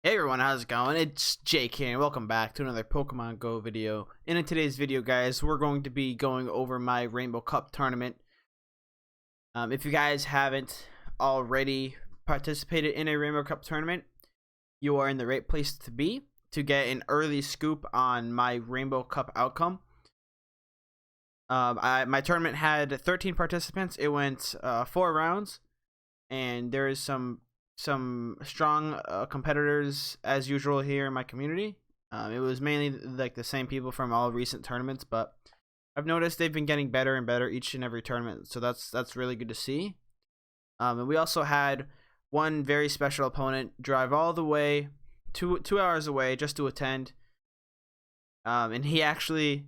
Hey everyone, how's it going? It's Jake here and welcome back to another Pokemon Go video. And in today's video, guys, we're going to be going over my Rainbow Cup tournament. If you guys haven't already participated in a Rainbow Cup tournament, you are in the right place to be to get an early scoop on my Rainbow Cup outcome. My tournament had 13 participants. It went 4 rounds, and there is some strong competitors as usual here in my community. It was mainly like the same people from all recent tournaments, but I've noticed they've been getting better and better each and every tournament, so that's really good to see. And we also had one very special opponent drive all the way 2 hours away just to attend, and he actually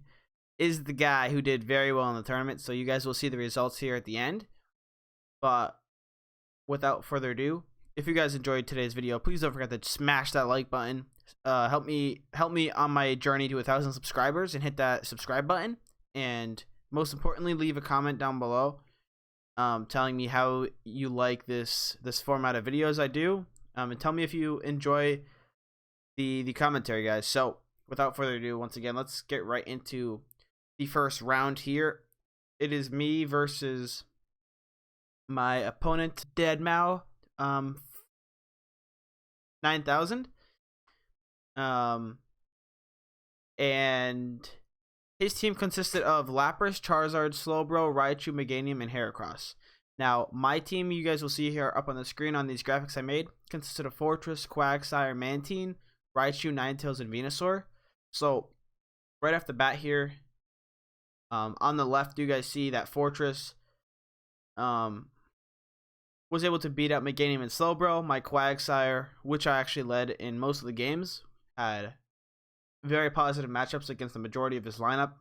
is the guy who did very well in the tournament, so you guys will see the results here at the end. But without further ado, if you guys enjoyed today's video, please don't forget to smash that like button. Help me on my journey to 1,000 subscribers, and hit that subscribe button. And most importantly, leave a comment down below, telling me how you like this format of videos I do. And tell me if you enjoy the commentary, guys. So without further ado, once again, let's get right into the first round here. It is me versus my opponent, Deadmau 9000, and his team consisted of Lapras, Charizard, Slowbro, Raichu, Meganium, and Heracross. Now my team, you guys will see here up on the screen on these graphics I made, consisted of Fortress, Quagsire, Mantine, Raichu, Ninetales, and Venusaur. So right off the bat here, on the left, you guys see that Fortress was able to beat out Meganium and Slowbro. My Quagsire, which I actually led in most of the games, had very positive matchups against the majority of his lineup.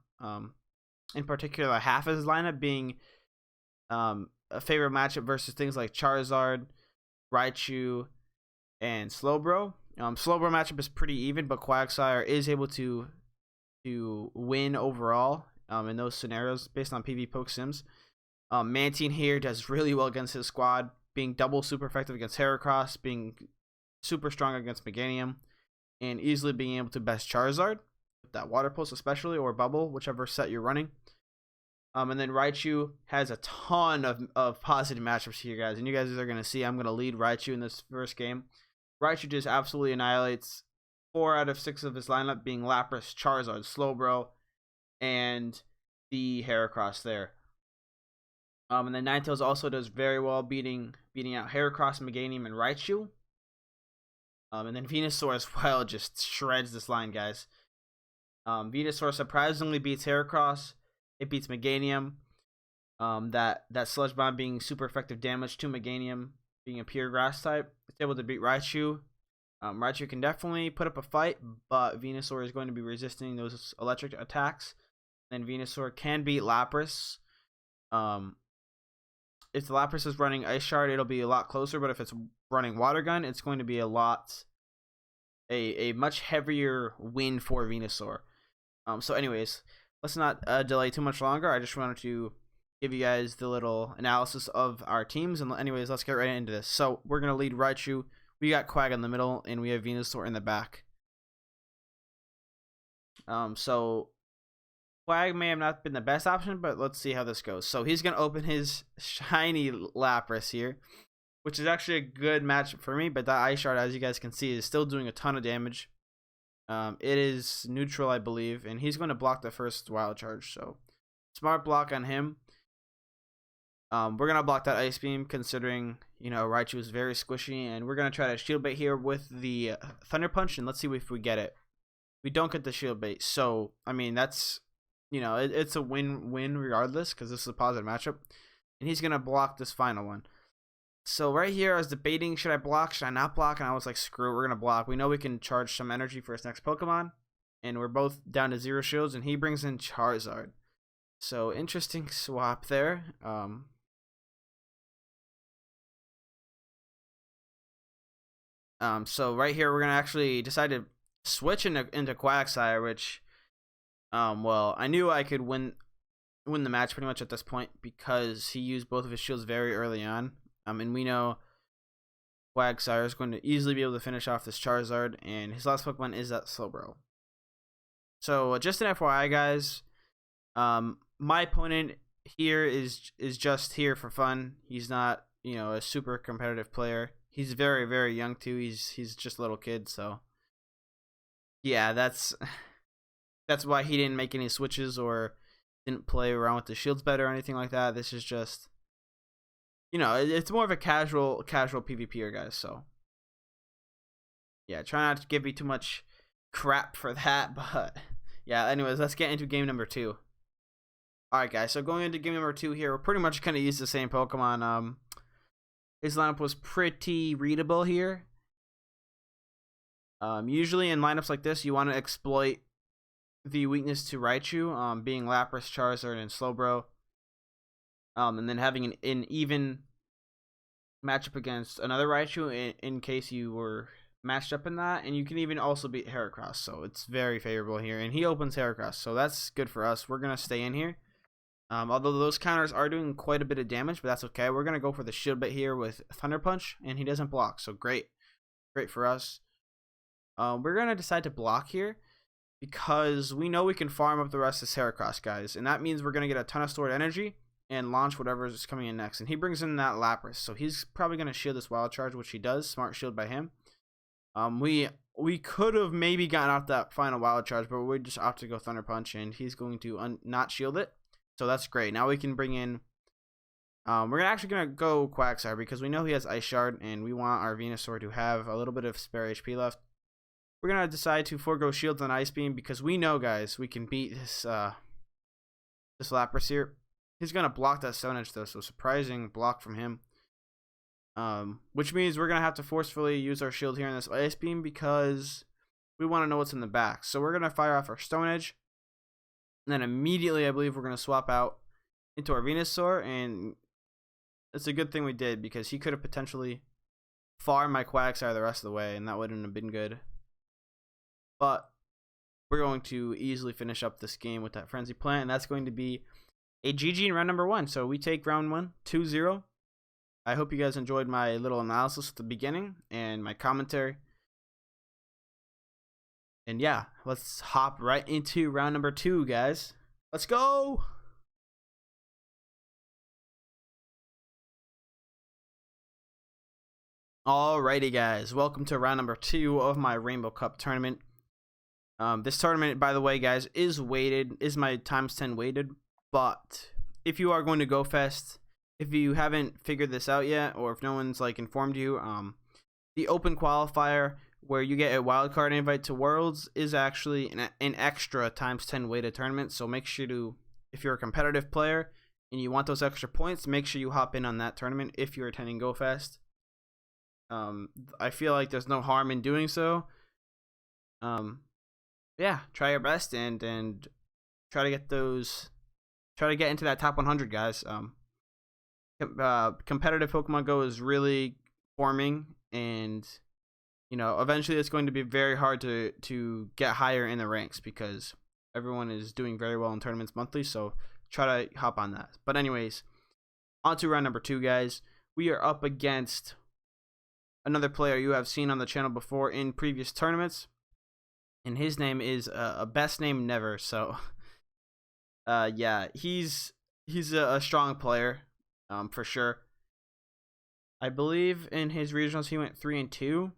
In particular, half of his lineup being a favorite matchup versus things like Charizard, Raichu, and Slowbro. Slowbro matchup is pretty even, but Quagsire is able to win overall in those scenarios based on PvP Poke Sims. Mantine here does really well against his squad, being double super effective against Heracross, being super strong against Meganium, and easily being able to best Charizard with that Water Pulse especially, or Bubble, whichever set you're running. And then Raichu has a ton of positive matchups here, guys, and you guys are going to see I'm going to lead Raichu in this first game. Raichu just absolutely annihilates 4 out of 6 of his lineup, being Lapras, Charizard, Slowbro, and the Heracross there. And then Ninetales also does very well beating out Heracross, Meganium, and Raichu. And then Venusaur as well just shreds this line, guys. Venusaur surprisingly beats Heracross. It beats Meganium. That Sludge Bomb being super effective damage to Meganium, being a pure grass type. It's able to beat Raichu. Raichu can definitely put up a fight, but Venusaur is going to be resisting those electric attacks. Then Venusaur can beat Lapras. If the Lapras is running Ice Shard, it'll be a lot closer, but if it's running Water Gun, it's going to be a much heavier win for Venusaur. So anyways, let's not delay too much longer. I just wanted to give you guys the little analysis of our teams, and anyways, let's get right into this. So we're going to lead Raichu. We got Quag in the middle, and we have Venusaur in the back. So Quag may have not been the best option, but let's see how this goes. So he's going to open his shiny Lapras here, which is actually a good matchup for me, but that Ice Shard, as you guys can see, is still doing a ton of damage. It is neutral, I believe, and he's going to block the first Wild Charge, so smart block on him. We're going to block that Ice Beam, considering, Raichu is very squishy, and we're going to try to Shield Bait here with the Thunder Punch, and let's see if we get it. We don't get the Shield Bait, so, I mean, that's, it's a win-win regardless, because this is a positive matchup, and he's going to block this final one. So right here, I was debating, should I block, should I not block, and I was like, screw it, we're going to block. We know we can charge some energy for his next Pokemon, and we're both down to 0 shields, and he brings in Charizard. So, interesting swap there. So right here, we're going to actually decide to switch into Quagsire, which, well, I knew I could win the match pretty much at this point, because he used both of his shields very early on. And we know Quagsire is going to easily be able to finish off this Charizard, and his last Pokemon is that Slowbro. So just an FYI, guys, my opponent here is just here for fun. He's not, you know, a super competitive player. He's very, very young too. He's just a little kid, so yeah, that's why he didn't make any switches or didn't play around with the shields better or anything like that. This is just, you know, it's more of a casual PvPer, guys. So yeah, try not to give me too much crap for that, but yeah. Anyways, let's get into game number 2. All right, guys. So going into game number 2 here, we're pretty much gonna use the same Pokemon. His lineup was pretty readable here. Usually in lineups like this, you want to exploit the weakness to Raichu, being Lapras, Charizard, and Slowbro. And then having an even matchup against another Raichu in case you were matched up in that. And you can even also beat Heracross, so it's very favorable here. And he opens Heracross, so that's good for us. We're going to stay in here. Although those counters are doing quite a bit of damage, but that's okay. We're going to go for the shield bit here with Thunder Punch, and he doesn't block, so great. Great for us. We're going to decide to block here because we know we can farm up the rest of this Heracross, guys. And that means we're going to get a ton of stored energy and launch whatever is coming in next. And he brings in that Lapras, so he's probably going to shield this Wild Charge, which he does. Smart shield by him. We could have maybe gotten out that final Wild Charge, but we just opt to go Thunder Punch, and he's going to not shield it. So that's great. Now we can bring in... we're actually going to go Quagsire because we know he has Ice Shard, and we want our Venusaur to have a little bit of spare HP left. We're going to decide to forego Shields and Ice Beam because we know, guys, we can beat this this Lapras here. He's going to block that Stone Edge, though, so surprising block from him. Which means we're going to have to forcefully use our shield here in this Ice Beam because we want to know what's in the back. So we're going to fire off our Stone Edge. And then immediately, I believe, we're going to swap out into our Venusaur. And it's a good thing we did because he could have potentially farmed my Quagsire the rest of the way, and that wouldn't have been good. But we're going to easily finish up this game with that Frenzy Plant, and that's going to be a GG in round number 1. So we take round 1, 2-0. I hope you guys enjoyed my little analysis at the beginning and my commentary. And yeah, let's hop right into round number 2, guys. Let's go! Alrighty, guys. Welcome to round number 2 of my Rainbow Cup tournament. This tournament, by the way, guys, is weighted, is my ×10 weighted. But if you are going to go fest, if you haven't figured this out yet, or if no one's like informed you, the open qualifier where you get a wildcard invite to Worlds is actually an extra ×10 weighted tournament. So make sure to, if you're a competitive player and you want those extra points, make sure you hop in on that tournament if you're attending GoFest. I feel like there's no harm in doing so. Yeah, try your best and try to get those, try to get into that top 100, guys. Competitive Pokemon Go is really forming, and you know, eventually it's going to be very hard to get higher in the ranks because everyone is doing very well in tournaments monthly. So try to hop on that. But anyways, on to round number 2, guys. We are up against another player you have seen on the channel before in previous tournaments, and his name is a best name never. So yeah, he's a strong player, for sure. I believe in his regionals he went 3-2.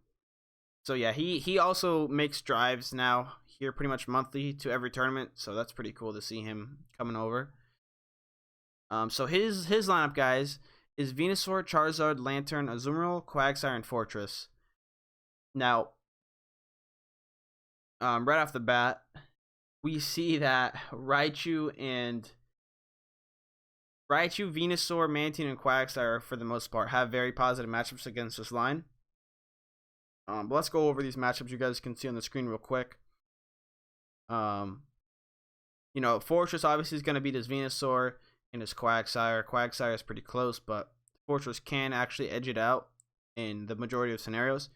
So yeah, he also makes drives now here pretty much monthly to every tournament, so that's pretty cool to see him coming over. So his lineup, guys, is Venusaur, Charizard, Lantern, Azumarill, Quagsire, and Fortress. Now, right off the bat, we see that Raichu, Venusaur, Mantine, and Quagsire, for the most part, have very positive matchups against this line. But let's go over these matchups you guys can see on the screen real quick. You know, Fortress obviously is going to beat his Venusaur and his Quagsire. Quagsire is pretty close, but Fortress can actually edge it out in the majority of scenarios.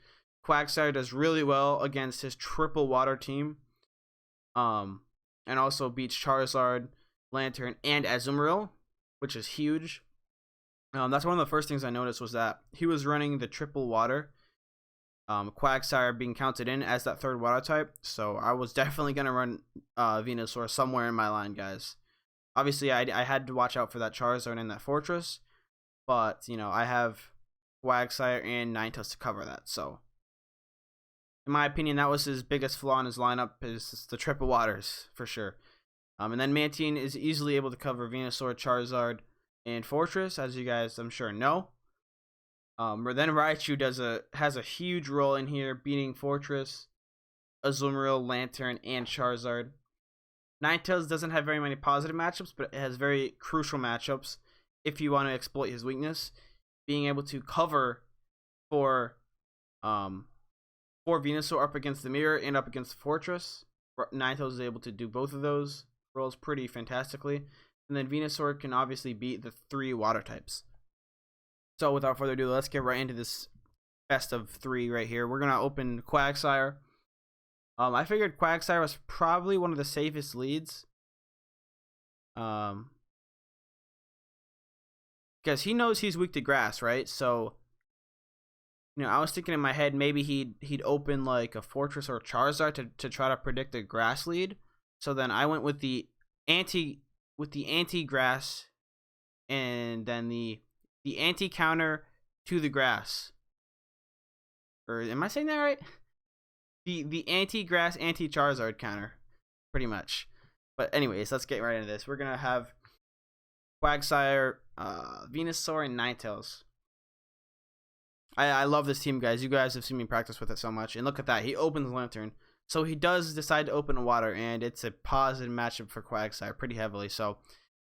Quagsire does really well against his triple water team. And also beats Charizard, Lantern, and Azumarill, which is huge. That's one of the first things I noticed was that he was running the triple water. Quagsire being counted in as that third water type. So I was definitely going to run Venusaur somewhere in my line, guys. Obviously, I had to watch out for that Charizard and that Fortress. But, you know, I have Quagsire and Ninetales to cover that. So, in my opinion, that was his biggest flaw in his lineup, is the triple waters, for sure. And then Mantine is easily able to cover Venusaur, Charizard, and Fortress, as you guys, I'm sure, know. But then Raichu has a huge role in here, beating Fortress, Azumarill, Lantern, and Charizard. Ninetales doesn't have very many positive matchups, but it has very crucial matchups if you want to exploit his weakness. Being able to cover for Venusaur up against the Mirror and up against the Fortress. Ninetales is able to do both of those roles pretty fantastically. And then Venusaur can obviously beat the 3 water types. So without further ado, let's get right into this best of 3 right here. We're going to open Quagsire. I figured Quagsire was probably one of the safest leads. Because he knows he's weak to grass, right? So, you know, I was thinking in my head maybe he'd open like a Fortress or a Charizard to try to predict a grass lead. So then I went with the anti-grass and then the anti-counter to the grass. Or am I saying that right? The anti-grass, anti-Charizard counter, pretty much. But anyways, let's get right into this. We're going to have Quagsire, Venusaur, and Ninetales. I love this team, guys. You guys have seen me practice with it so much. And look at that. He opens Lantern. So he does decide to open a water, and it's a positive matchup for Quagsire pretty heavily. So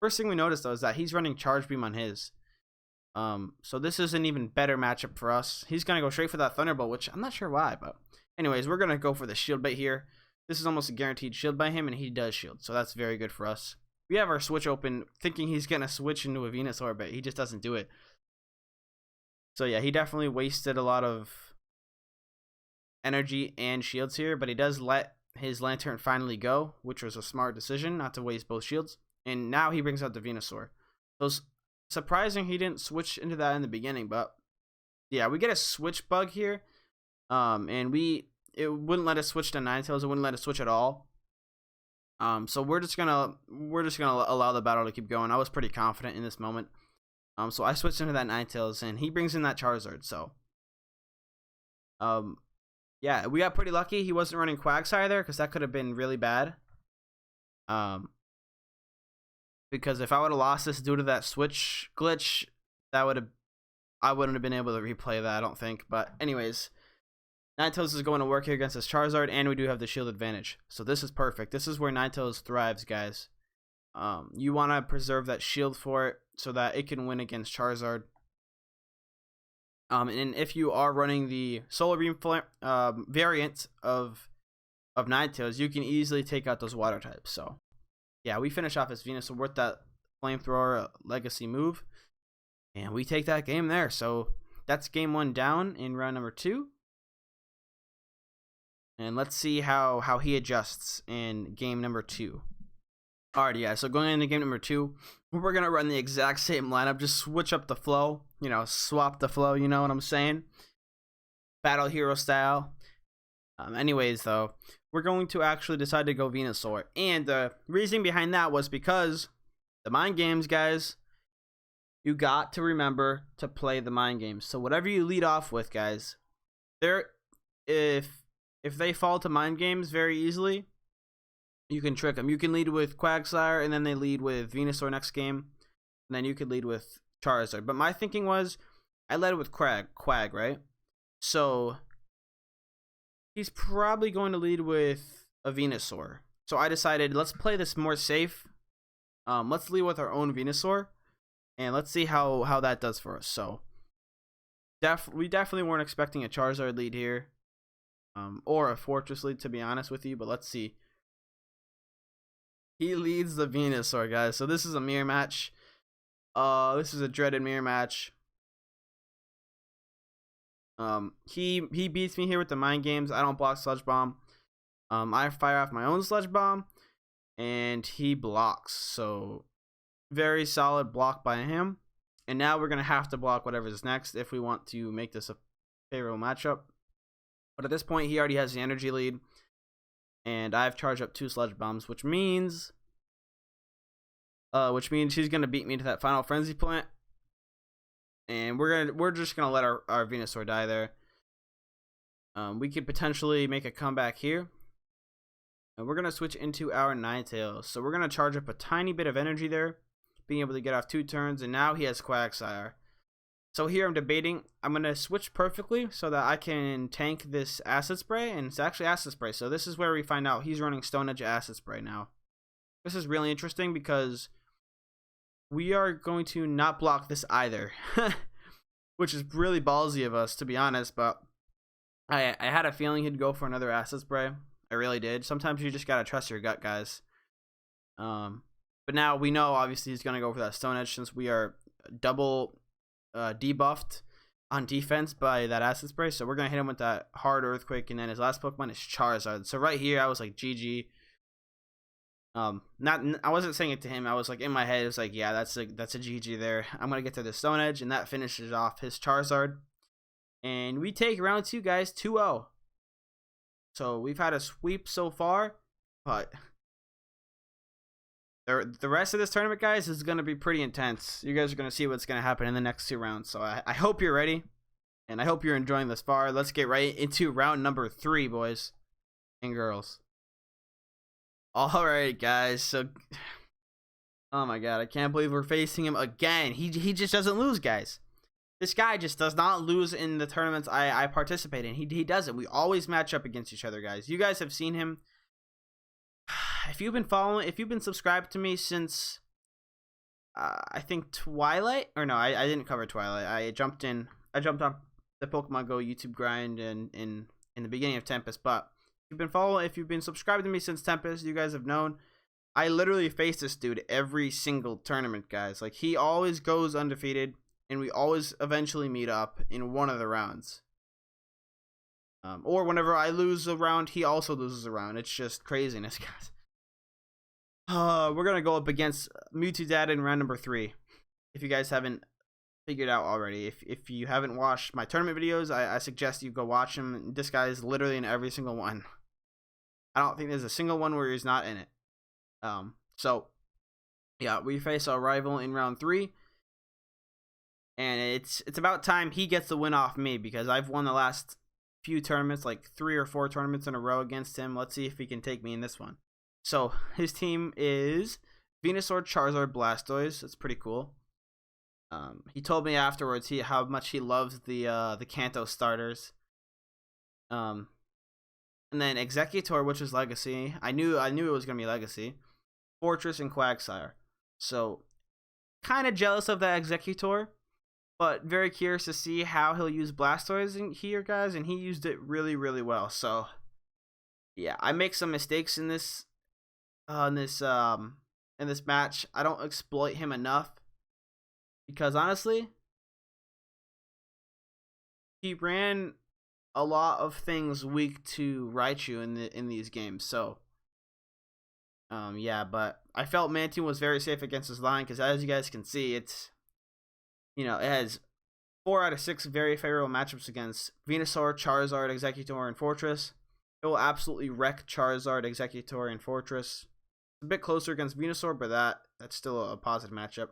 first thing we noticed, though, is that he's running Charge Beam on his. So this is an even better matchup for us. He's going to go straight for that Thunderbolt, which I'm not sure why, but anyways, we're going to go for the Shield Bait here. This is almost a guaranteed shield by him, and he does shield, so that's very good for us. We have our switch open, thinking he's going to switch into a Venusaur, but he just doesn't do it. So yeah, he definitely wasted a lot of energy and shields here, but he does let his Lantern finally go, which was a smart decision, not to waste both shields. And now he brings out the Venusaur. So it's surprising he didn't switch into that in the beginning, but yeah, we get a switch bug here. And it wouldn't let us switch to Ninetales, it wouldn't let us switch at all. So we're just gonna allow the battle to keep going. I was pretty confident in this moment. So I switched into that Ninetales, and he brings in that Charizard. So, yeah, we got pretty lucky. He wasn't running Quagsire there, because that could have been really bad. Because if I would have lost this due to that switch glitch, I wouldn't have been able to replay that, I don't think. But anyways, Ninetales is going to work here against this Charizard, and we do have the shield advantage. So this is perfect. This is where Ninetales thrives, guys. You want to preserve that shield for it so that it can win against Charizard. And if you are running the Solar Beam variant of Ninetales, you can easily take out those water types. So yeah, we finish off this Venusaur with that Flamethrower legacy move, and we take that game there. So that's game 1 down in round number 2. And let's see how he adjusts in game number 2. Alrighty, guys, so going into game number 2, we're going to run the exact same lineup, just switch up the flow, you know, swap the flow, you know what I'm saying? Battle Hero style. Anyways, though, we're going to actually decide to go Venusaur. And the reason behind that was because the mind games, guys, you got to remember to play the mind games. So whatever you lead off with, guys, if they fall to mind games very easily, you can trick them. You can lead with Quagsire, and then they lead with Venusaur next game, and then you could lead with Charizard. But my thinking was, I led with Quag, right? So he's probably going to lead with a Venusaur. So I decided, let's play this more safe. Let's lead with our own Venusaur, and let's see how that does for us. So we definitely weren't expecting a Charizard lead here, or a Fortress lead, to be honest with you. But let's see. He leads the Venusaur, guys. So this is a mirror match. This is a dreaded mirror match. He beats me here with the mind games. I don't block Sludge Bomb. I fire off my own Sludge Bomb, and he blocks. So very solid block by him. And now we're going to have to block whatever's next if we want to make this a favorable matchup. But at this point, he already has the energy lead. And I've charged up 2 sludge bombs, which means he's going to beat me to that final frenzy point. And we're just going to let our Venusaur die there. We could potentially make a comeback here. And we're going to switch into our Ninetales. So we're going to charge up a tiny bit of energy there, being able to get off 2 turns. And now he has Quagsire. So here I'm debating. I'm going to switch perfectly so that I can tank this Acid Spray. And it's actually Acid Spray. So this is where we find out he's running Stone Edge Acid Spray now. This is really interesting because we are going to not block this either. Which is really ballsy of us, to be honest. But I had a feeling he'd go for another Acid Spray. I really did. Sometimes you just gotta trust your gut, guys. But now we know obviously he's gonna go for that Stone Edge since we are double debuffed on defense by that Acid Spray. So we're gonna hit him with that hard Earthquake, and then his last Pokemon is Charizard. So right here I was like GG. I wasn't saying it to him. I was like in my head. It was like, yeah, that's a GG there. I'm gonna get to the Stone Edge, and that finishes off his Charizard. And we take round 2, guys, 2-0. So we've had a sweep so far, but the rest of this tournament, guys, is going to be pretty intense. You guys are going to see what's going to happen in the next 2 rounds. So I hope you're ready, and I hope you're enjoying this far. Let's get right into round number 3, boys and girls. All right, guys. So, oh my God, I can't believe we're facing him again. He just doesn't lose, guys. This guy just does not lose in the tournaments I participate in. He doesn't. We always match up against each other, guys. You guys have seen him. If you've been subscribed to me since I think Twilight, or no, I didn't cover Twilight. I jumped on the Pokemon Go YouTube grind in the beginning of Tempest. But if you've been subscribed to me since Tempest, you guys have known I literally face this dude every single tournament, guys. Like, he always goes undefeated. And we always eventually meet up in one of the rounds. Or whenever I lose a round, he also loses a round. It's just craziness, guys. We're going to go up against Mewtwo Dad in round number 3. If you guys haven't figured out already. If you haven't watched my tournament videos, I suggest you go watch them. This guy is literally in every single one. I don't think there's a single one where he's not in it. So, yeah, we face our rival in round 3. And it's about time he gets the win off me, because I've won the last few tournaments, like 3 or 4 tournaments in a row against him. Let's see if he can take me in this one. So his team is Venusaur, Charizard, Blastoise. That's pretty cool. He told me afterwards how much he loves the Kanto starters. And then Executor, which is Legacy. I knew it was gonna be Legacy. Fortress and Quagsire. So kind of jealous of that Executor. But very curious to see how he'll use Blastoise in here, guys, and he used it really, really well. So, yeah, I make some mistakes in this match. I don't exploit him enough because honestly, he ran a lot of things weak to Raichu in these games. So, yeah, but I felt Mantoon was very safe against his line because, as you guys can see, it has 4 out of 6 very favorable matchups against Venusaur, Charizard, Executor, and Fortress. It will absolutely wreck Charizard, Executor, and Fortress. It's a bit closer against Venusaur, but that's still a positive matchup.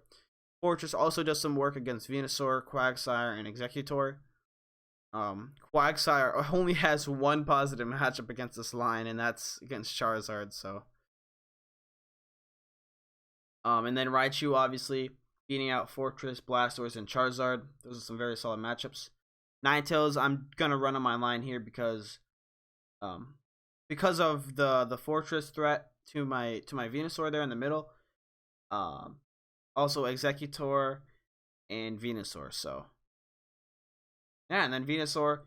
Fortress also does some work against Venusaur, Quagsire, and Executor. Quagsire only has 1 positive matchup against this line, and that's against Charizard. So, and then Raichu obviously beating out Fortress, Blastoise, and Charizard. Those are some very solid matchups. Ninetales, I'm gonna run on my line here because of the Fortress threat to my Venusaur there in the middle. Also Executor and Venusaur. So yeah, and then Venusaur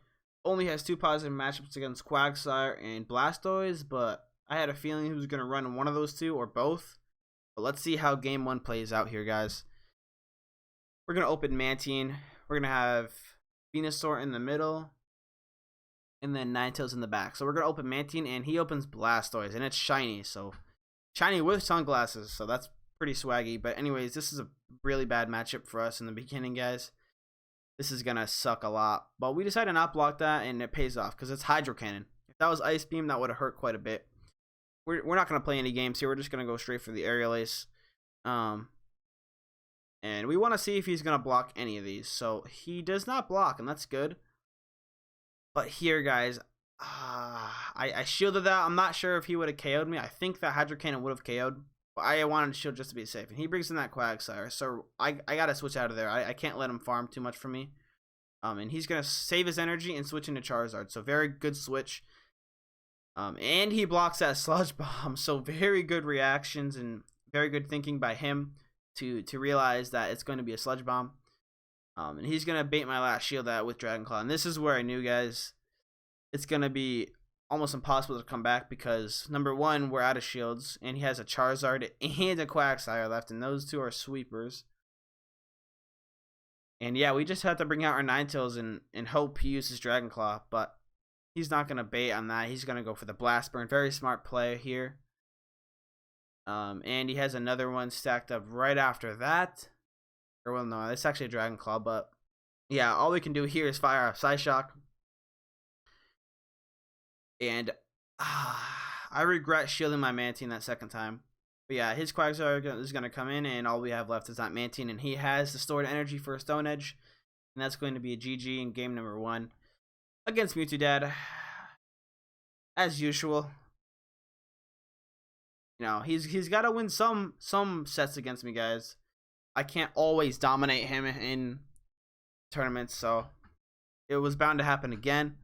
only has 2 positive matchups against Quagsire and Blastoise, but I had a feeling he was gonna run one of those 2 or both. But let's see how game 1 plays out here, guys. We're going to open Mantine. We're going to have Venusaur in the middle. And then Ninetales in the back. So we're going to open Mantine, and he opens Blastoise. And it's shiny. So shiny with sunglasses. So that's pretty swaggy. But anyways, this is a really bad matchup for us in the beginning, guys. This is gonna suck a lot. But we decided to not block that, and it pays off because it's Hydro Cannon. If that was Ice Beam, that would have hurt quite a bit. We're not gonna play any games here. We're just gonna go straight for the Aerial Ace. And we want to see if he's gonna block any of these. So he does not block, and that's good. But here, guys, I shielded that. I'm not sure if he would have KO'd me. I think that Hydro Cannon would have KO'd. But I wanted to shield just to be safe. And he brings in that Quagsire. So I got to switch out of there. I can't let him farm too much for me. And he's going to save his energy and switch into Charizard. So very good switch. And he blocks that Sludge Bomb. So very good reactions and very good thinking by him to realize that it's going to be a Sludge Bomb. And he's going to bait my last shield out with Dragon Claw. And this is where I knew, guys, it's going to be almost impossible to come back because, number one, we're out of shields. And he has a Charizard and a Quagsire left. And those two are sweepers. And yeah, we just have to bring out our Ninetales and hope he uses Dragon Claw. But he's not going to bait on that. He's going to go for the Blast Burn. Very smart play here. And he has another one stacked up right after that. Or, well, no, it's actually a Dragon Claw, but yeah, all we can do here is fire off Psyshock. And I regret shielding my Mantine that second time. But yeah, his Quagsire is going to come in, and all we have left is that Mantine, and he has the stored energy for a Stone Edge. And that's going to be a GG in game number 1 against Mewtwo Dad. As usual. You know, he's got to win some sets against me, guys. I can't always dominate him in tournaments, so it was bound to happen again.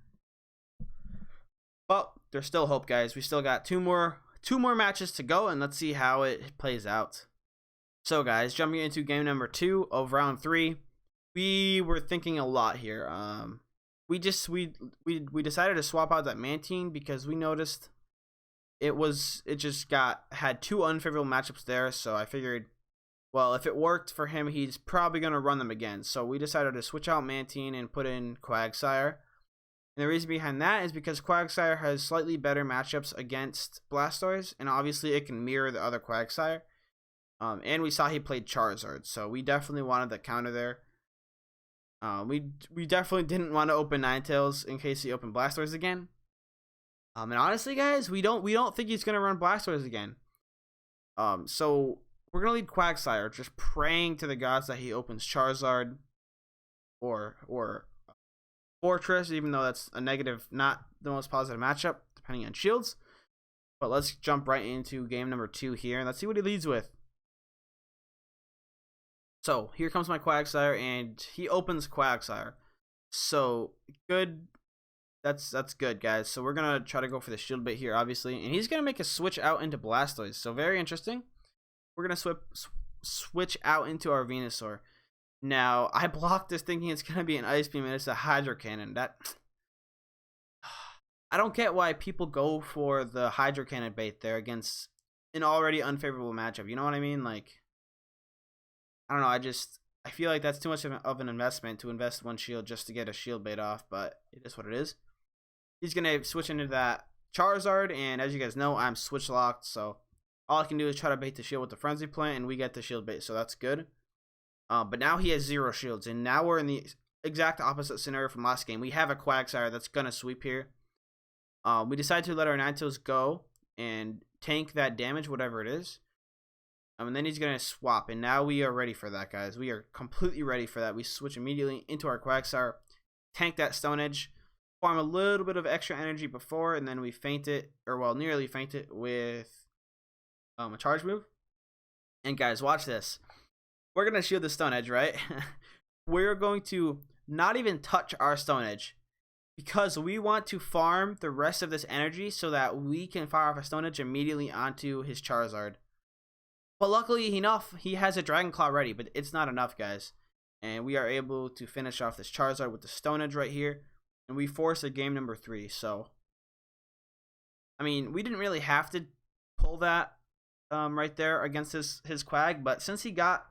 But there's still hope, guys. We still got two more matches to go, and let's see how it plays out. So, guys, jumping into game number 2 of round 3, we were thinking a lot here. We decided to swap out that Mantine because we noticed it just had 2 unfavorable matchups there, so I figured, well, if it worked for him, he's probably going to run them again. So we decided to switch out Mantine and put in Quagsire. And the reason behind that is because Quagsire has slightly better matchups against Blastoise, and obviously it can mirror the other Quagsire. And we saw he played Charizard, so we definitely wanted the counter there. We definitely didn't want to open Ninetales in case he opened Blastoise again. And honestly, guys, we don't think he's gonna run Blastoise again. So we're gonna lead Quagsire, just praying to the gods that he opens Charizard or Fortress, even though that's a negative, not the most positive matchup, depending on shields. But let's jump right into game number 2 here, and let's see what he leads with. So here comes my Quagsire, and he opens Quagsire. So good. That's good, guys. So we're gonna try to go for the shield bait here, obviously, and he's gonna make a switch out into Blastoise. So very interesting. We're gonna switch out into our Venusaur. Now I blocked this thinking it's gonna be an Ice Beam, and it's a Hydro Cannon. I don't get why people go for the Hydro Cannon bait there against an already unfavorable matchup. You know what I mean? Like, I don't know. I feel like that's too much of an investment to invest 1 shield just to get a shield bait off, but it is what it is. He's going to switch into that Charizard, and as you guys know, I'm switch locked, so all I can do is try to bait the shield with the Frenzy Plant, and we get the shield bait, so that's good. But now he has 0 shields, and now we're in the exact opposite scenario from last game. We have a Quagsire that's going to sweep here. We decided to let our Ninetales go and tank that damage, whatever it is. And then he's going to swap, and now we are ready for that, guys. We are completely ready for that. We switch immediately into our Quagsire, tank that Stone Edge, farm a little bit of extra energy before, and then we feint it, or well, nearly feint it with a charge move. And guys, watch this. We're going to shield the Stone Edge, right? We're going to not even touch our Stone Edge because we want to farm the rest of this energy so that we can fire off a Stone Edge immediately onto his Charizard. But luckily enough, he has a Dragon Claw ready, but it's not enough, guys. And we are able to finish off this Charizard with the Stone Edge right here. And we force a game number 3. So, I mean, we didn't really have to pull that right there against his Quag. But since he got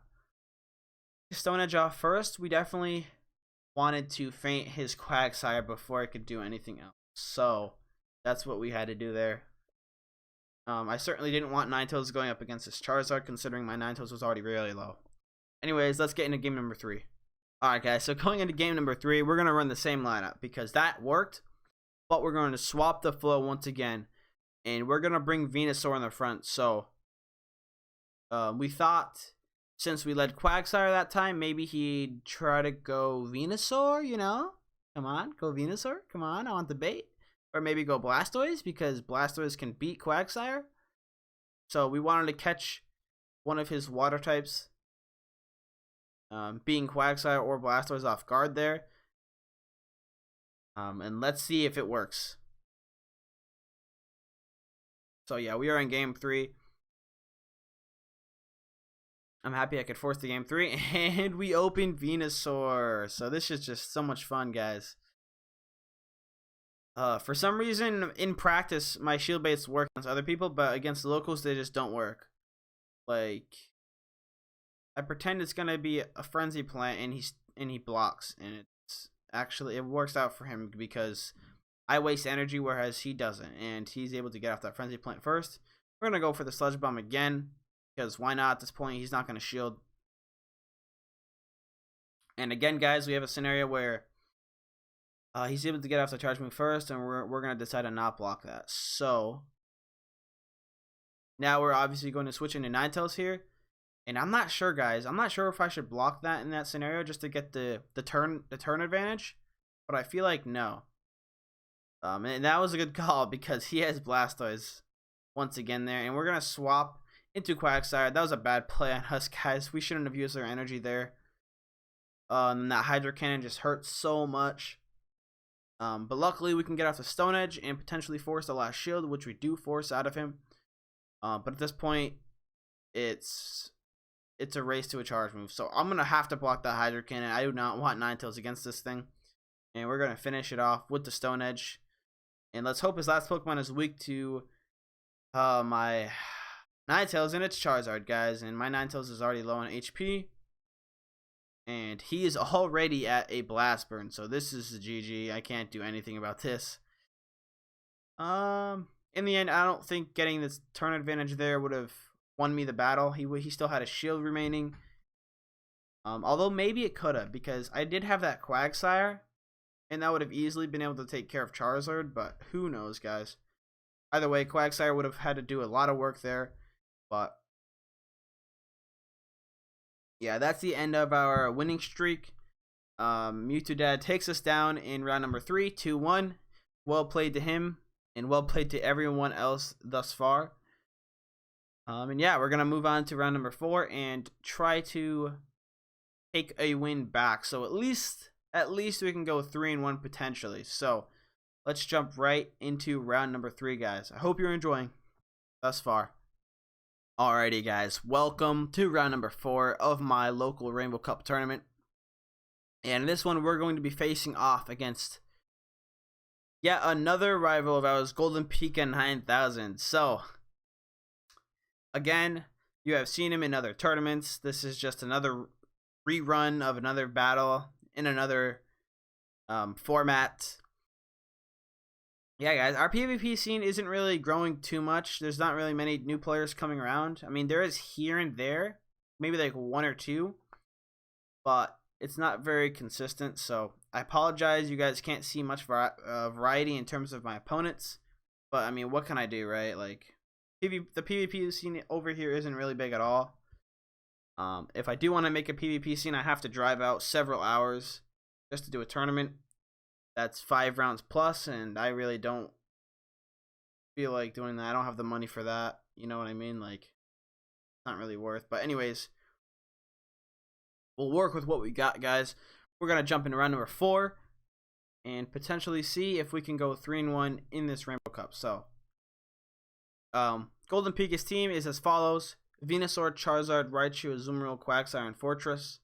his Stone Edge off first, we definitely wanted to feint his Quagsire before it could do anything else. So, that's what we had to do there. I certainly didn't want Ninetales going up against this Charizard, considering my Ninetales was already really low. Anyways, let's get into game number 3. Alright guys, so going into game number 3, we're going to run the same lineup because that worked. But we're going to swap the flow once again. And we're going to bring Venusaur in the front. So, we thought, since we led Quagsire that time, maybe he'd try to go Venusaur, you know? Come on, go Venusaur. Come on, I want the bait. Or maybe go Blastoise, because Blastoise can beat Quagsire. So we wanted to catch one of his water types, being Quagsire or Blastoise, off guard there. And let's see if it works. So yeah, we are in game 3. I'm happy I could force the game 3, and we open Venusaur. So this is just so much fun, guys. For some reason, in practice, my shield baits work against other people, but against locals, they just don't work. Like, I pretend it's gonna be a frenzy plant, and he blocks, and it works out for him because I waste energy, whereas he doesn't, and he's able to get off that frenzy plant first. We're gonna go for the sludge bomb again, because why not? At this point, he's not gonna shield. And again, guys, we have a scenario where he's able to get off the charge move first, and we're gonna decide to not block that. So now we're obviously going to switch into Ninetales here, and I'm not sure, guys. I'm not sure if I should block that in that scenario just to get the turn advantage, but I feel like no. And that was a good call because he has Blastoise once again there, and we're gonna swap into Quagsire. That was a bad play on us, guys. We shouldn't have used our energy there. And that Hydro Cannon just hurt so much. But luckily we can get off the Stone Edge and potentially force the last shield, which we do force out of him. But at this point, it's a race to a charge move. So I'm gonna have to block that Hydro Cannon. I do not want Ninetales against this thing, and we're gonna finish it off with the Stone Edge. And let's hope his last Pokemon is weak to my Ninetales and its Charizard, guys. And my Ninetales is already low on HP. And he is already at a Blast Burn, so this is a GG. I can't do anything about this. In the end, I don't think getting this turn advantage there would have won me the battle. He still had a shield remaining. Although maybe it could have, because I did have that Quagsire, and that would have easily been able to take care of Charizard, but who knows, guys. Either way, Quagsire would have had to do a lot of work there, but yeah, that's the end of our winning streak. Mewtwo Dad takes us down in round number 3, 2-1. Well played to him, and well played to everyone else thus far. And yeah, we're going to move on to round number 4 and try to take a win back. So at least we can go 3-1 potentially. So let's jump right into round number 3, guys. I hope you're enjoying thus far. Alrighty, guys, welcome to round number 4 of my local Rainbow Cup tournament. And in this one, we're going to be facing off against yet another rival of ours, Golden Pika 9000. So, again, you have seen him in other tournaments. This is just another rerun of another battle in another format. Yeah, guys, our PvP scene isn't really growing too much. There's not really many new players coming around. I mean, there is here and there, maybe like 1 or 2, but it's not very consistent. So I apologize. You guys can't see much variety in terms of my opponents, but I mean, what can I do, right? Like, the PvP scene over here isn't really big at all. If I do want to make a PvP scene, I have to drive out several hours just to do a tournament. That's 5 rounds plus, and I really don't feel like doing that. I don't have the money for that. You know what I mean? Like, it's not really worth. But anyways, we'll work with what we got, guys. We're going to jump into round number 4 and potentially see if we can go 3-1 in this Rainbow Cup. So, Golden Pika's team is as follows: Venusaur, Charizard, Raichu, Azumarill, Quagsire, and Fortress.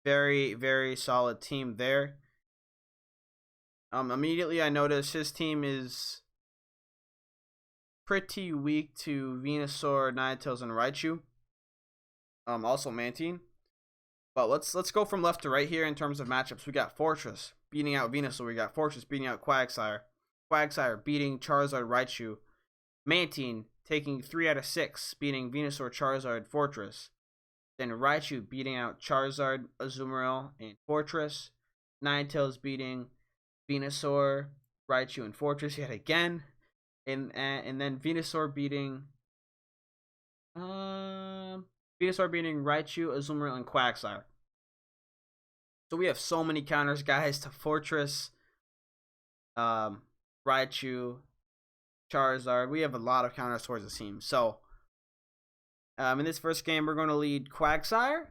Very, very solid team there. Immediately I noticed his team is pretty weak to Venusaur, Ninetales, and Raichu. Also Mantine. But let's go from left to right here in terms of matchups. We got Fortress beating out Venusaur. We got Fortress beating out Quagsire. Quagsire beating Charizard, Raichu. Mantine taking 3 out of 6, beating Venusaur, Charizard, Fortress. Then Raichu beating out Charizard, Azumarill, and Fortress. Ninetales beating Venusaur, Raichu, and Fortress yet again. And then Venusaur beating Raichu, Azumarill, and Quagsire. So we have so many counters, guys, to Fortress, Raichu, Charizard. We have a lot of counters towards the team. So in this first game, we're going to lead Quagsire.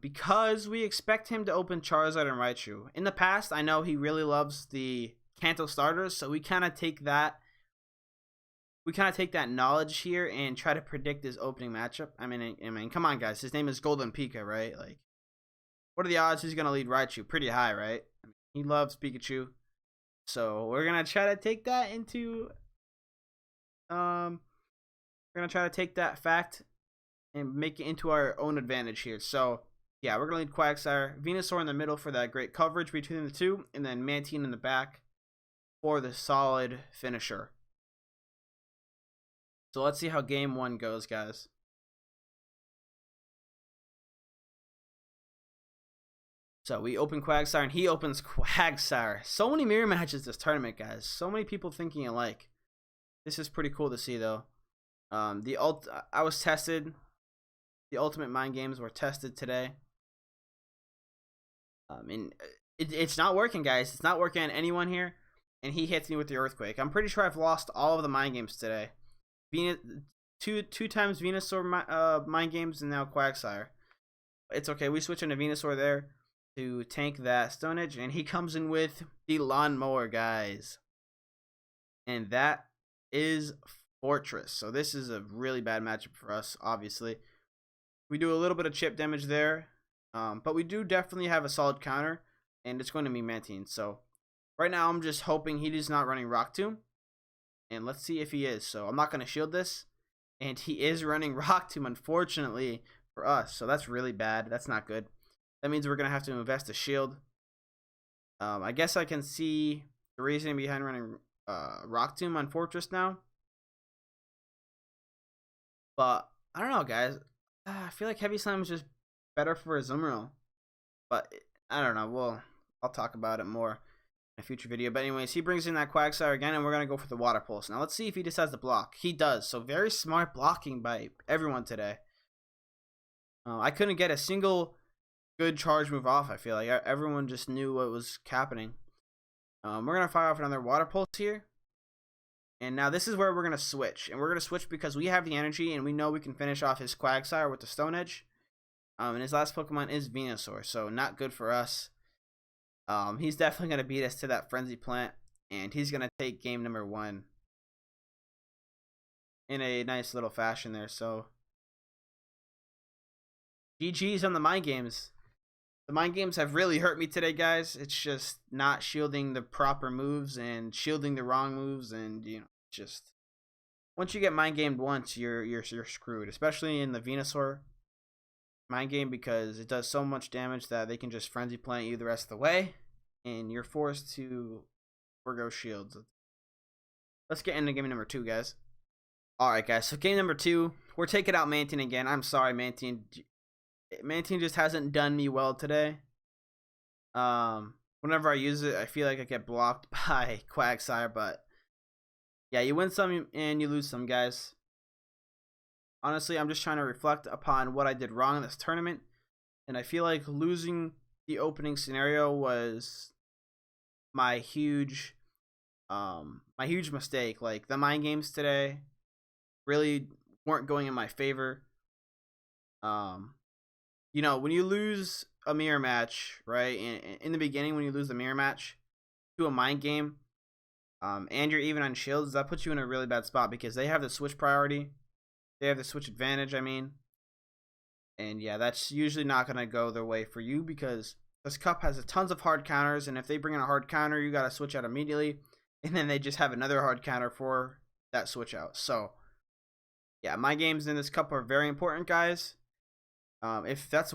Because we expect him to open Charizard and Raichu. In the past, I know he really loves the Kanto starters, so we kind of take that knowledge here and try to predict his opening matchup. I mean, come on, guys. His name is Golden Pika, right? Like, what are the odds he's gonna lead Raichu? Pretty high, right? I mean, he loves Pikachu, so we're gonna try to take that into we're gonna try to take that fact and make it into our own advantage here. So yeah, we're gonna lead Quagsire, Venusaur in the middle for that great coverage between the two, and then Mantine in the back for the solid finisher. So let's see how game 1 goes, guys. So we open Quagsire and he opens Quagsire. So many mirror matches this tournament, guys. So many people thinking alike. This is pretty cool to see, though. I was tested. The Ultimate Mind Games were tested today. And it's not working, guys. It's not working on anyone here. And he hits me with the Earthquake. I'm pretty sure I've lost all of the Mind Games today. Two times Venusaur Mind Games and now Quagsire. It's okay. We switch into Venusaur there to tank that Stone Edge. And he comes in with the Lawnmower, guys. And that is Fortress. So this is a really bad matchup for us, obviously. We do a little bit of chip damage there. But we do definitely have a solid counter. And it's going to be Mantine. So right now I'm just hoping he is not running Rock Tomb. And let's see if he is. So I'm not going to shield this. And he is running Rock Tomb, unfortunately, for us. So that's really bad. That's not good. That means we're going to have to invest a shield. I guess I can see the reasoning behind running Rock Tomb on Fortress now. But I don't know, guys. I feel like Heavy Slam is just better for Azumarill. But I don't know. Well, I'll talk about it more in a future video. But anyways, he brings in that Quagsire again, and we're going to go for the Water Pulse. Now let's see if he decides to block. He does. So very smart blocking by everyone today. I couldn't get a single good charge move off, I feel like. Everyone just knew what was happening. We're going to fire off another Water Pulse here. And now this is where we're going to switch. And we're going to switch because we have the energy and we know we can finish off his Quagsire with the Stone Edge. And his last Pokemon is Venusaur, so not good for us. He's definitely going to beat us to that Frenzy Plant. And he's going to take game number 1 in a nice little fashion there. So GG's on the Mind Games. The Mind Games have really hurt me today, guys. It's just not shielding the proper moves and shielding the wrong moves, and you know, just once you get Mind Gamed once, you're screwed. Especially in the Venusaur Mind Game, because it does so much damage that they can just Frenzy Plant you the rest of the way, and you're forced to forgo shields. Let's get into game number 2, guys. All right, guys. So game number 2, we're taking out Mantine again. I'm sorry, Mantine. Mantine just hasn't done me well today. Whenever I use it, I feel like I get blocked by Quagsire, but yeah, you win some and you lose some, guys. Honestly, I'm just trying to reflect upon what I did wrong in this tournament, and I feel like losing the opening scenario was my huge mistake. Like, the Mind Games today really weren't going in my favor. You know, when you lose a mirror match, right, in the beginning, when you lose the mirror match to a Mind Game, and you're even on shields, that puts you in a really bad spot because they have the switch priority. They have the switch advantage, I mean. And yeah, that's usually not going to go their way for you because this cup has tons of hard counters, and if they bring in a hard counter, you got to switch out immediately, and then they just have another hard counter for that switch out. So yeah, Mind Games in this cup are very important, guys. If that's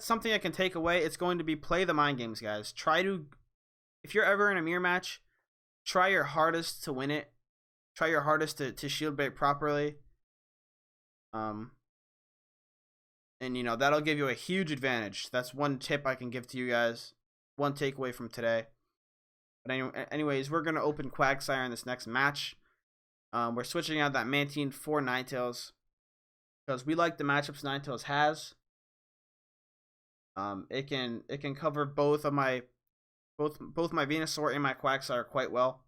something I can take away, it's going to be play the Mind Games, guys. If you're ever in a mirror match, try your hardest to win it. try your hardest to shield bait properly. And you know, that'll give you a huge advantage. That's one tip I can give to you guys. One takeaway from today. But anyways, we're going to open Quagsire in this next match. We're switching out that Mantine for Ninetales because we like the matchups Ninetales has. It can cover both my Venusaur and my Quagsire quite well.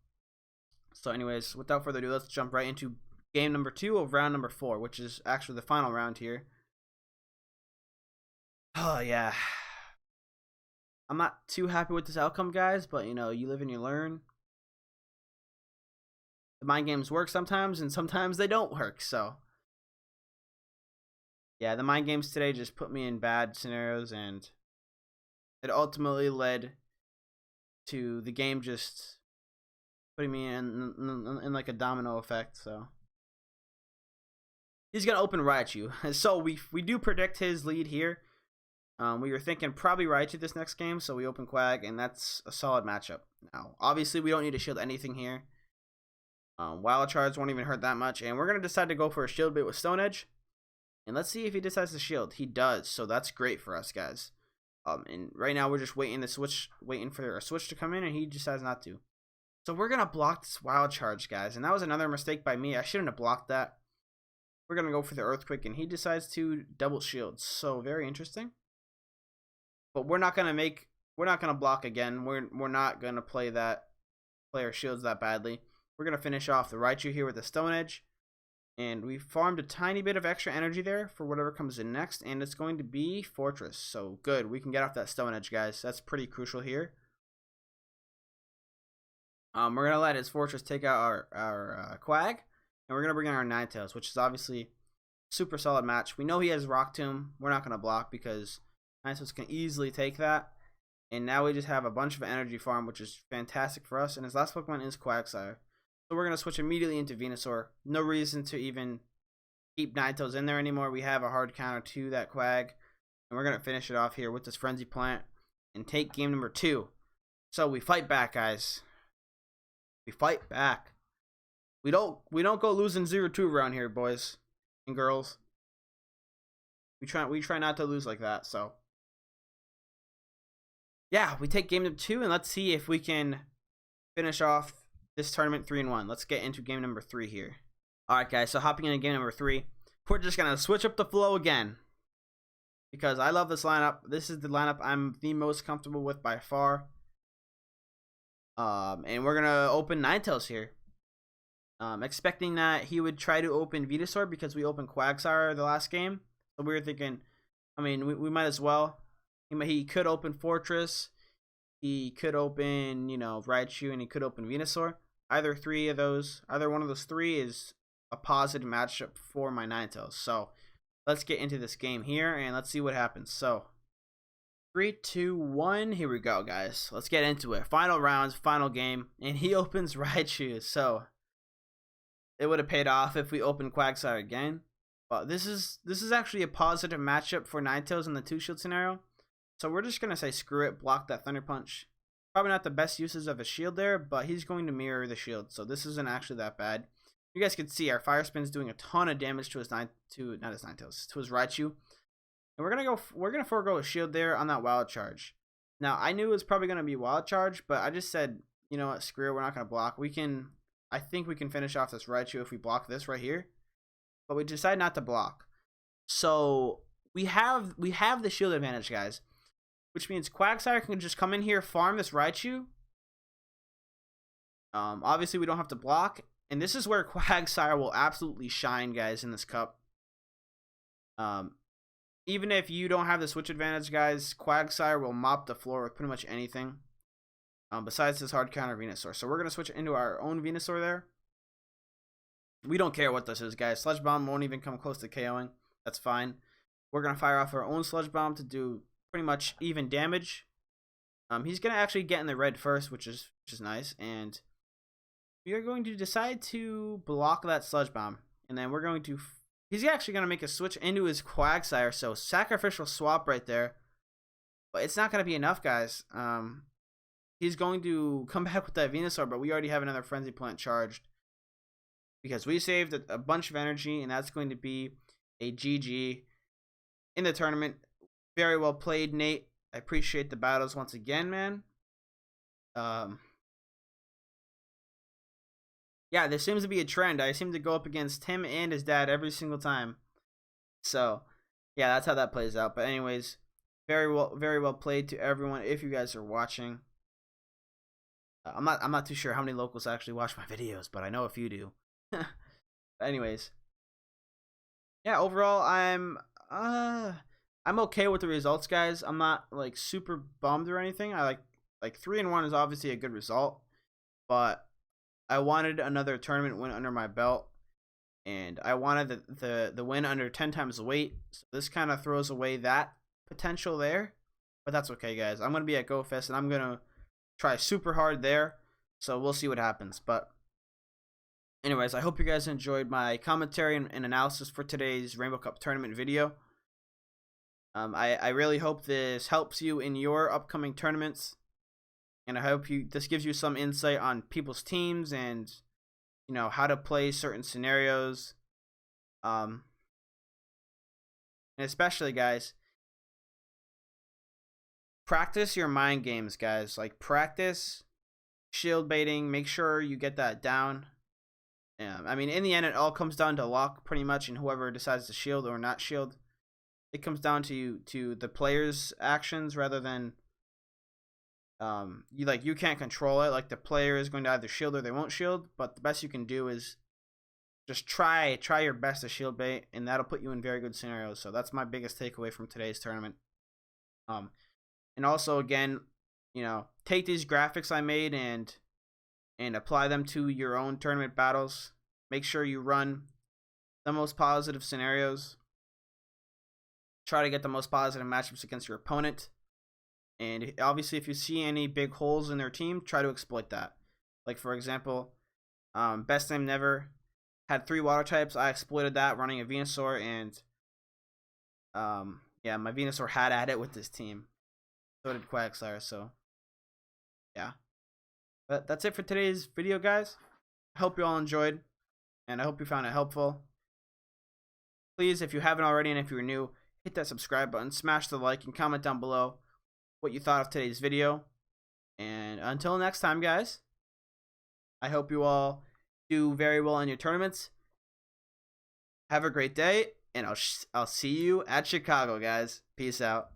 So anyways, without further ado, let's jump right into game number 2 of round number 4, which is actually the final round here. Oh yeah, I'm not too happy with this outcome, guys, but you know, you live and you learn. The mind games work sometimes, and sometimes they don't work. So yeah, the mind games today just put me in bad scenarios, and it ultimately led to the game just putting me in like a domino effect. So he's gonna open Raichu. So we do predict his lead here. We were thinking probably Raichu this next game, so we open Quag, and that's a solid matchup. Now, obviously, we don't need to shield anything here. Wild Charge won't even hurt that much, and we're gonna decide to go for a shield bait with Stone Edge, and let's see if he decides to shield. He does, so that's great for us, guys. And right now we're just waiting for a switch to come in, and he decides not to. So we're gonna block this Wild Charge, guys, and that was another mistake by me. I shouldn't have blocked that. We're gonna go for the Earthquake, and he decides to double shield. So very interesting. But we're not gonna block again. We're not gonna play our shields that badly. We're gonna finish off the Raichu here with the Stone Edge, and we farmed a tiny bit of extra energy there for whatever comes in next, and it's going to be Fortress. So good, we can get off that Stone Edge, guys. That's pretty crucial here. We're gonna let his Fortress take out our Quag, and we're gonna bring in our Ninetales, which is obviously super solid match. We know he has Rock Tomb. We're not gonna block because Ninetales can easily take that. And now we just have a bunch of energy farm, which is fantastic for us. And his last Pokemon is Quagsire. So we're going to switch immediately into Venusaur. No reason to even keep Ninetales in there anymore. We have a hard counter to that Quag. And we're going to finish it off here with this Frenzy Plant and take game number 2. So we fight back, guys. We fight back. We don't go losing 0-2 around here, boys and girls. We try not to lose like that, so yeah, we take game number 2, and let's see if we can finish off this tournament 3-1. Let's get into game number 3 here. Alright, guys, so hopping into game number 3, we're just going to switch up the flow again because I love this lineup. This is the lineup I'm the most comfortable with by far. And we're going to open Ninetales here. Expecting that he would try to open Venusaur because we opened Quagsire the last game. So we were thinking, I mean, we might as well. He could open Fortress. He could open, you know, Raichu, and he could open Venusaur. Either one of those three is a positive matchup for my Ninetales. So let's get into this game here, and let's see what happens. So 3, 2, 1, here we go, guys. Let's get into it. Final rounds, final game, and he opens Raichu. So it would have paid off if we opened Quagsire again. But this is actually a positive matchup for Ninetales in the 2-shield scenario. So we're just going to say screw it, block that Thunder Punch. Probably not the best uses of a shield there, but he's going to mirror the shield. So this isn't actually that bad. You guys can see our Fire Spin's doing a ton of damage to his to his Raichu. And we're gonna forego a shield there on that Wild Charge. Now I knew it was probably gonna be Wild Charge, but I just said, you know what, screw it, we're not gonna block. I think we can finish off this Raichu if we block this right here. But we decide not to block. So we have the shield advantage, guys. Which means Quagsire can just come in here, farm this Raichu. Obviously, we don't have to block. And this is where Quagsire will absolutely shine, guys, in this cup. Even if you don't have the switch advantage, guys, Quagsire will mop the floor with pretty much anything. Besides this hard counter Venusaur. So we're going to switch into our own Venusaur there. We don't care what this is, guys. Sludge Bomb won't even come close to KOing. That's fine. We're going to fire off our own Sludge Bomb to do pretty much even damage. He's going to actually get in the red first, which is nice. And we are going to decide to block that Sludge Bomb. And then we're going to... He's actually going to make a switch into his Quagsire. So sacrificial swap right there. But it's not going to be enough, guys. He's going to come back with that Venusaur, but we already have another Frenzy Plant charged. because we saved a bunch of energy, and that's going to be a GG in the tournament. Very well played, Nate. I appreciate the battles once again, man. Yeah, there seems to be a trend. I seem to go up against him and his dad every single time. So, yeah, that's how that plays out. But anyways, very well played to everyone. If you guys are watching, I'm not too sure how many locals actually watch my videos, but I know a few do. Anyways, yeah, overall I'm okay with the results, guys. I'm not like super bummed or anything. I like 3-1 is obviously a good result, but I wanted another tournament win under my belt, and I wanted the win under 10 times the weight. So this kind of throws away that potential there, but that's okay, guys. I'm gonna be at GoFest, and I'm gonna try super hard there. So we'll see what happens. But anyways, I hope you guys enjoyed my commentary and analysis for today's Rainbow Cup tournament video. I really hope this helps you in your upcoming tournaments, and I hope this gives you some insight on people's teams and, you know, how to play certain scenarios. And especially, guys, practice your mind games, guys. Like, practice shield baiting. Make sure you get that down. I mean, in the end, it all comes down to luck, pretty much, and whoever decides to shield or not shield. It comes down to the player's actions rather than you can't control it. Like, the player is going to either shield or they won't shield, but the best you can do is just try your best to shield bait, and that'll put you in very good scenarios. So that's my biggest takeaway from today's tournament. And also, again, you know, take these graphics I made and apply them to your own tournament battles. Make sure you run the most positive scenarios. Try to get the most positive matchups against your opponent. And obviously, if you see any big holes in their team, try to exploit that. Like, for example, Best Name Never had 3 water types. I exploited that running a Venusaur, and yeah, my Venusaur had at it with this team. So did Quagsire. So yeah, but that's it for today's video, guys. I hope you all enjoyed, and I hope you found it helpful. Please, if you haven't already, and if you're new, hit that subscribe button, smash the like, and comment down below what you thought of today's video. And until next time, guys, I hope you all do very well in your tournaments. Have a great day, and I'll see you at Chicago, guys. Peace out.